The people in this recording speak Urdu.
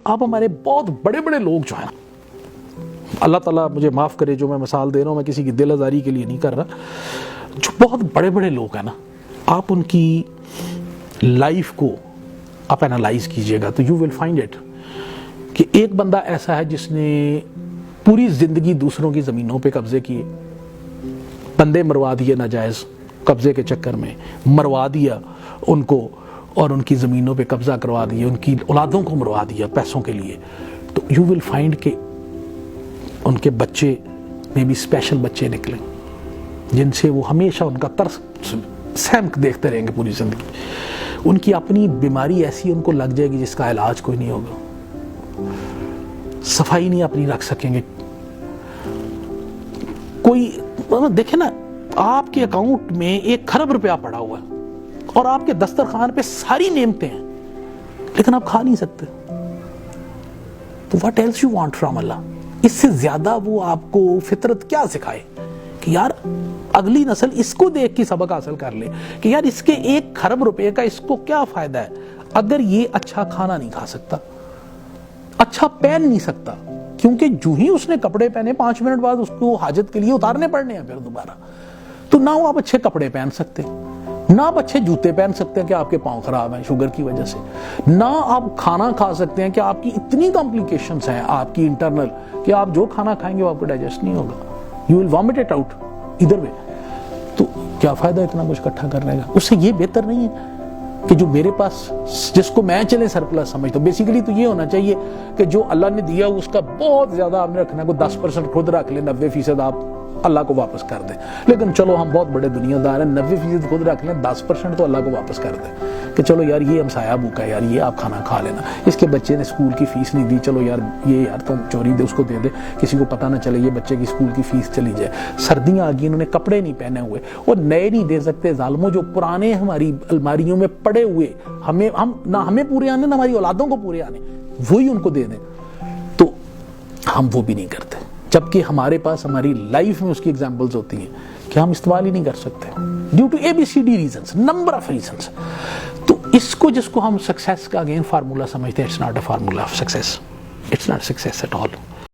آپ ہمارے بہت بڑے بڑے لوگ جو ہیں، اللہ تعالیٰ مجھے معاف کرے جو میں مثال دے رہا ہوں، میں کسی کی دل آزاری کے لیے نہیں کر رہا، جو بہت بڑے بڑے لوگ ہیں نا، آپ ان کی لائف کو آپ انالائز کیجئے گا تو یو ول فائنڈ اٹ کہ ایک بندہ ایسا ہے جس نے پوری زندگی دوسروں کی زمینوں پہ قبضے کیے، بندے مروا دیے ناجائز قبضے کے چکر میں، مروا دیا ان کو اور ان کی زمینوں پہ قبضہ کروا دیا، ان کی اولادوں کو مروا دیا پیسوں کے لیے. تو یو ول فائنڈ کہ ان کے بچے میں بھی اسپیشل بچے نکلیں جن سے وہ ہمیشہ ان کا ترس سہم دیکھتے رہیں گے پوری زندگی. ان کی اپنی بیماری ایسی ان کو لگ جائے گی جس کا علاج کوئی نہیں ہوگا، صفائی نہیں اپنی رکھ سکیں گے. کوئی دیکھیں نا، آپ کے اکاؤنٹ میں 1 کھرب روپیہ پڑا ہوا ہے اور آپ کے دسترخوان پہ ساری نعمتیں ہیں لیکن آپ کھا نہیں سکتے. تو what else you want from Allah؟ اس سے زیادہ وہ آپ کو فطرت کیا سکھائے کہ یار اگلی نسل اس کو دیکھ کے سبق حاصل کر لے کہ یار اس کے 1 کھرب روپے کا اس کو کیا فائدہ ہے اگر یہ اچھا کھانا نہیں کھا سکتا، اچھا پہن نہیں سکتا، کیونکہ جو ہی اس نے کپڑے پہنے 5 منٹ بعد اس کو حاجت کے لیے اتارنے پڑنے ہیں پھر دوبارہ. تو نہ وہ آپ اچھے کپڑے پہن سکتے، نہ آپ اچھے جوتے پہن سکتے ہیں کہ آپ کے پاؤں خراب ہیں شوگر کی وجہ سے، نہ آپ کھانا کھا سکتے ہیں کہ آپ کی اتنی کمپلیکیشنز ہیں آپ کی انٹرنل کہ آپ جو کھانا کھائیں گے وہ آپ کو ڈائجسٹ نہیں ہوگا، you will vomit it out ادھر وے. تو کیا فائدہ اتنا کچھ اکٹھا کرنے کا؟ اس سے یہ بہتر نہیں ہے کہ جو میرے پاس جس کو میں چلے سرپلس سمجھتا ہوں. بیسیکلی تو یہ ہونا چاہیے کہ جو اللہ نے دیا اس کا بہت زیادہ آپ نے رکھنا ہے، کوئی 10% خود رکھ لیں، 90% آپ اللہ کو واپس کر دیں. لیکن چلو ہم بہت بڑے دنیا دار ہیں، 90% خود رکھ لیں، 10% تو اللہ کو واپس کر دیں کہ چلو یار یہ ہمسایہ بھوکا ہے، یار یہ آپ کھانا کھا لینا، اس کے بچے نے اسکول کی فیس نہیں دی، چلو یار یہ یار تم چوری دے اس کو دے دے، کسی کو پتہ نہ چلے یہ بچے کی اسکول کی فیس چلی جائے. سردیاں آ گئی، انہوں نے کپڑے نہیں پہنے ہوئے اور نئے نہیں دے سکتے ظالموں، جو پرانے ہماری الماریوں میں پڑے ہوئے نہ ہمیں پورے آنے نہ ہماری اولادوں کو پورے آنے، وہی ان کو دے دیں. تو ہم وہ بھی نہیں کرتے، جبکہ ہمارے پاس ہماری لائف میں اس کی ایگزامپلز ہوتی ہیں کہ ہم استعمال ہی نہیں کر سکتے due to ABCD reasons, number of reasons. تو اس کو جس کو ہم سکسیس کا اگین فارمولا سمجھتے ہیں، it's not a formula of success, it's not success at all.